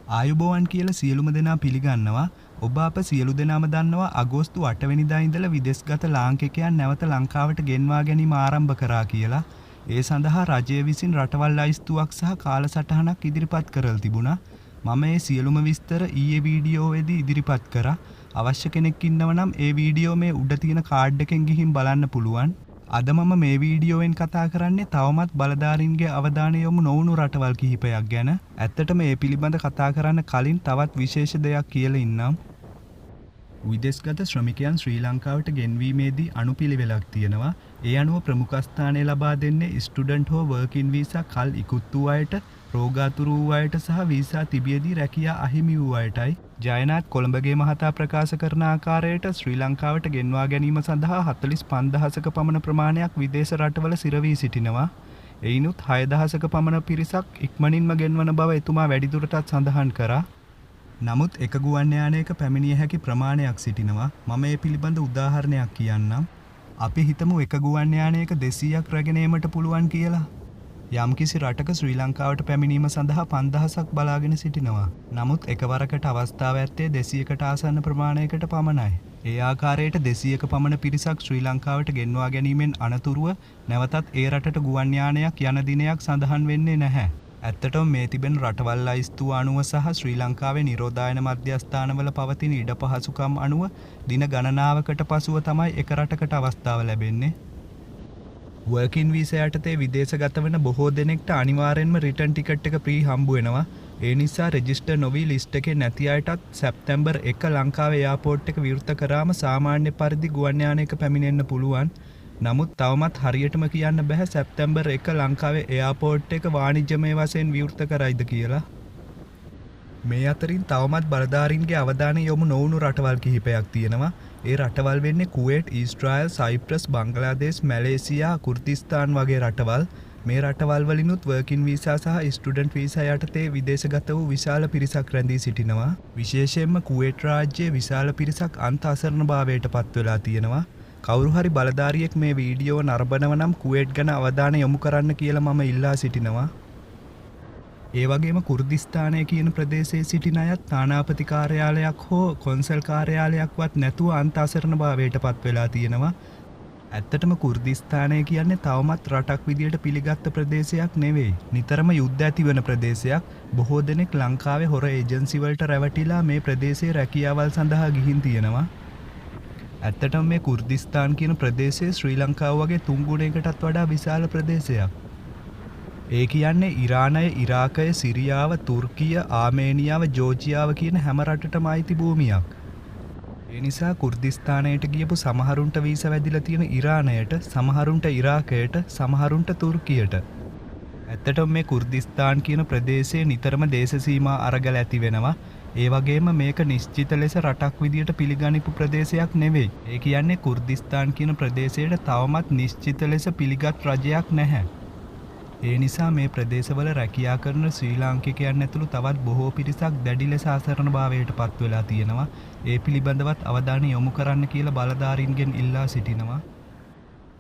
ආයුබෝවන් කියලා සියලුම දෙනා පිළිගන්නවා. ඔබ අප සියලු දෙනාම දන්නවා අගෝස්තු 8 වෙනිදා ඉඳලා විදේශගත ලාංකිකයන් නැවත ලංකාවට ගෙන්වා ගැනීම ආරම්භ කරා කියලා. ඒ සඳහා රජය විසින් රටවල් ලයිස්තුවක් සහ කාලසටහනක් ඉදිරිපත් කරලා තිබුණා. මම මේ සියලුම විස්තර ඊයේ වීඩියෝවේදී ඉදිරිපත් කරා. අවශ්‍ය කෙනෙක් ඉන්නව නම් ඒ වීඩියෝ මේ උඩ තියෙන කාඩ් එකෙන් ගිහින් බලන්න පුළුවන්. අද මම මේ වීඩියෝවෙන් කතා කරන්නේ තවමත් බලධාරීන්ගේ අවධානය යොමු නොවුණු රටවල් කිහිපයක් ගැන. ඇත්තටම මේ පිළිබඳ කතා කරන්න කලින් තවත් විශේෂ දෙයක් කියලා ඉන්නම්. විදේශගත ශ්‍රමිකයන් ශ්‍රී ලංකාවට ගෙන්වීමේදී අනුපිළිවෙලක් තියෙනවා. ඒ අනුව ප්‍රමුඛ ස්ථානය ලබා දෙන්නේ ස්ටුඩන්ට් හෝ වර්කින් වීසා කල් ඉක්ුත් වූ අයට, රෝගාතුරු වූ අයට සහ වීසා තිබියදී රැකියා අහිමි වූ අයටයි. ජයනාත් කොළඹගේ මහතා ප්‍රකාශ කරන ආකාරයට ශ්‍රී ලංකාවට ගෙන්වා ගැනීම සඳහා 45000ක පමණ ප්‍රමාණයක් විදේශ රටවල සිරවී සිටිනවා. එයිනුත් 6000ක පමණ පිරිසක් ඉක්මනින්ම ගෙන්වන බව එතුමා වැඩිදුරටත් සඳහන් කරා. නමුත් එක ගුවන් යානයක පැමිණිය හැකි ප්‍රමාණයක් සිටිනවා. මම මේ පිළිබඳ උදාහරණයක් කියන්නම්. අපි හිතමු එක ගුවන් යානයක 200ක් රැගෙන ඒමට පුළුවන් කියලා. යම්කිසි රටක ශ්‍රී ලංකාවට පැමිණීම සඳහා 5000ක් බලාගෙන සිටිනවා. නමුත් එකවරකට අවස්ථාව ඇත්තේ 200කට ආසන්න ප්‍රමාණයකට පමණයි. ඒ ආකාරයට 200ක පමණ පිරිසක් ශ්‍රී ලංකාවට ගෙන්වා ගැනීමෙන් අනතුරුව නැවතත් ඒ රටට ගුවන් යානයක් යන දිනයක් සඳහන් වෙන්නේ නැහැ. ඇත්තටම මේ තිබෙන රටවල් ලයිස්තුව අනුව සහ ශ්‍රී ලංකාවේ නිරෝධායන මධ්‍යස්ථානවල පවතින ඉඩ පහසුකම් අනුව දින ගණනාවකට පසුව තමයි එක රටකට අවස්ථාව ලැබෙන්නේ. වර්කින් වීසා යටතේ විදේශගත වෙන බොහෝ දෙනෙක්ට අනිවාර්යෙන්ම රිටර්න් ටිකට් එක ෆ්‍රී හම්බ වෙනවා. ඒ නිසා රෙජිස්ටර් නොවි ලිස්ට් එකේ නැති අයටත් සැප්තැම්බර් 1 ලංකාවේ එයාපෝට් එක විවෘත කරාම සාමාන්‍ය පරිදි ගුවන් යානයක පැමිණෙන්න පුළුවන්. නමුත් තවමත් හරියටම කියන්න බෑ සැප්තැම්බර් 1 ලංකාවේ එයාපෝට් එක වාණිජ්‍යමය වශයෙන් විවෘත කරයිද කියලා. මේ අතරින් තවමත් බලධාරීන්ගේ අවධානය යොමු නොවුණු රටවල් කිහිපයක් තියෙනවා. ඒ රටවල් වෙන්නේ කුවේට්, ඊශ්‍රායල්, සයිප්‍රස්, බංගලාදේශ්, මැලේසියා, කුර්දිස්තාන් වගේ රටවල්. මේ රටවල් වලිනුත් වර්කින් වීසා සහ ස්ටුඩන්ට් වීසා යටතේ විදේශගත වූ විශාල පිරිසක් රැඳී සිටිනවා. විශේෂයෙන්ම කුවේට් රාජ්‍යයේ විශාල පිරිසක් අන්ත අසරණභාවයට පත් වෙලා තියෙනවා. කවුරු හරි බලධාරියෙක් මේ වීඩියෝ නරඹනව නම් කුවේට් ගැන අවධානය යොමු කරන්න කියලා මම ඉල්ලා සිටිනවා. ඒ වගේම කුර්දිස්තානය කියන ප්‍රදේශයේ සිටින අයත් තානාපති කාර්යාලයක් හෝ කොන්සල් කාර්යාලයක්වත් නැතුව අන්ත අසරණභාවයට පත් වෙලා තියෙනවා. ඇත්තටම කුර්දිස්තානය කියන්නේ තවමත් රටක් විදියට පිළිගත් ප්‍රදේශයක් නෙවෙයි. නිතරම යුද්ධ ඇති වෙන ප්‍රදේශයක්. බොහෝ දෙනෙක් ලංකාවේ හොර ඒජන්සි වලට රැවටිලා මේ ප්‍රදේශයේ රැකියාවල් සඳහා ගිහින් තියෙනවා. ඇත්තටම මේ කුර්දිස්තාන් කියන ප්‍රදේශය ශ්‍රී ලංකාව වගේ 3 ගුණයකටත් වඩා විශාල ප්‍රදේශයක්. ඒ කියන්නේ ඉරානය, ඉරාකය, සිරියාව, තුර්කිය, ආමේනියාව, ජෝර්ජියාව කියන හැම රටටම අයිති භූමියක්. ඒ නිසා කුර්දිස්තානයට ගියපු සමහරුන්ට වීසා වැදිලා තියෙන ඉරානයට, සමහරුන්ට ඉරාකයට, සමහරුන්ට තුර්කියට. ඇත්තටම මේ කුර්දිස්තාන් කියන ප්‍රදේශයේ නිතරම දේශ සීමා අරගල ඇති වෙනවා. ඒ වගේම මේක නිශ්චිත ලෙස රටක් විදියට පිළිගනිපු ප්‍රදේශයක් නෙවෙයි. ඒ කියන්නේ කුර්දිස්තාන් කියන ප්‍රදේශයට තවමත් නිශ්චිත ලෙස පිළිගත් රජයක් නැහැ. ඒ නිසා මේ ප්‍රදේශවල රැකියා කරන ශ්‍රී ලාංකිකයන් ඇතුළු තවත් බොහෝ පිරිසක් දැඩි ලෙස අසරණභාවයට පත් වෙලා තියෙනවා. ඒ පිළිබඳවත් අවධානය යොමු කරන්න කියලා බලධාරීන්ගෙන් ඉල්ලා සිටිනවා.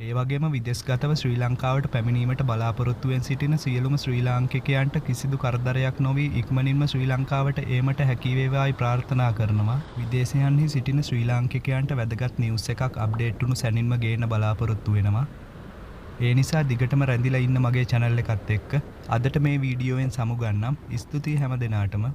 ඒ වගේම විදේශගතව ශ්‍රී ලංකාවට පැමිණීමට බලාපොරොත්තු වෙන සිටින සියලුම ශ්‍රී ලාංකිකයන්ට කිසිදු කරදරයක් නොවි ඉක්මනින්ම ශ්‍රී ලංකාවට ඒමට හැකි වේවායි ප්‍රාර්ථනා කරනවා. විදේශයන්හි සිටින ශ්‍රී ලාංකිකයන්ට වැදගත් නිවුස් එකක් අප්ඩේට් වුණු සැනින්ම ගේන්න බලාපොරොත්තු වෙනවා. ඒ නිසා දිගටම රැඳිලා ඉන්න මගේ channel එකත් එක්ක අදට මේ වීඩියෝවෙන් සමුගන්නම්. ස්තුතියි හැම දෙනාටම.